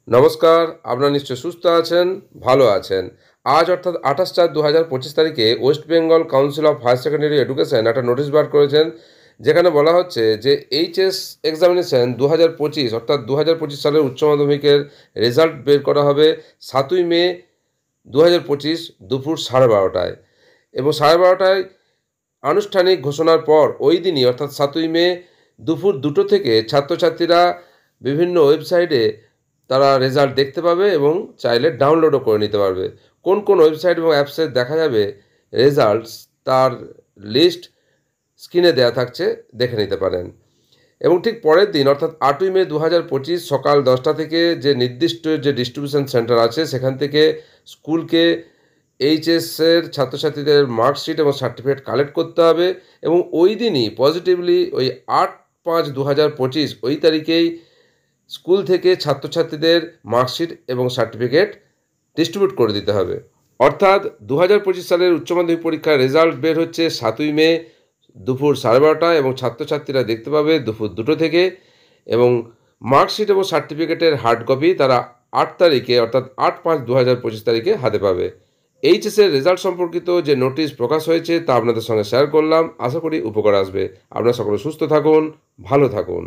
নমস্কার, আপনারা নিশ্চয় সুস্থ আছেন, ভালো আছেন। আজ অর্থাৎ 28/4/2025 তারিখে West Bengal council of higher secondary education একটা নোটিশ বার করেছেন, যেখানে বলা হচ্ছে যে এইচএস এক্সামিনেশন 2025 অর্থাৎ 2025 সালের উচ্চ মাধ্যমিকের রেজাল্ট বের করা হবে 7ই মে 2025 দুপুর 12:30টায়, এবং 12:30টায় আনুষ্ঠানিক ঘোষণার পর ওই দিনই অর্থাৎ 7ই মে দুপুর 2টো থেকে ছাত্রছাত্রীরা বিভিন্ন ওয়েবসাইটে তারা রেজাল্ট দেখতে পাবে এবং চাইলে ডাউনলোডও করে নিতে পারবে। কোন কোন ওয়েবসাইট এবং অ্যাপসে দেখা যাবে রেজাল্টস, তার লিস্ট স্ক্রিনে দেওয়া থাকছে, দেখে নিতে পারেন। এবং ঠিক পরের দিন অর্থাৎ 8ই মে 2025 সকাল 10টা থেকে যে নির্দিষ্ট যে ডিস্ট্রিবিউশন সেন্টার আছে সেখান থেকে স্কুলকে এইচএসের ছাত্রছাত্রীদের মার্কশিট এবং সার্টিফিকেট কালেক্ট করতে হবে, এবং ওই দিনই পজিটিভলি ওই 8/5/2025 ওই তারিখেই স্কুল থেকে ছাত্রছাত্রীদের মার্কশিট এবং সার্টিফিকেট ডিস্ট্রিবিউট করে দিতে হবে। অর্থাৎ 2025 সালের উচ্চ মাধ্যমিক পরীক্ষার রেজাল্ট বের হচ্ছে 7ই মে দুপুর 12:30টায়, এবং ছাত্রছাত্রীরা দেখতে পাবে দুপুর 2টো থেকে, এবং মার্কশিট এবং সার্টিফিকেটের হার্ড কপি তারা 8 তারিখে অর্থাৎ 8/5/2025 তারিখে হাতে পাবে। এইচএসের রেজাল্ট সম্পর্কিত যে নোটিশ প্রকাশ হয়েছে তা আপনাদের সঙ্গে শেয়ার করলাম, আশা করি উপকার আসবে। আপনারা সকলে সুস্থ থাকুন, ভালো থাকুন।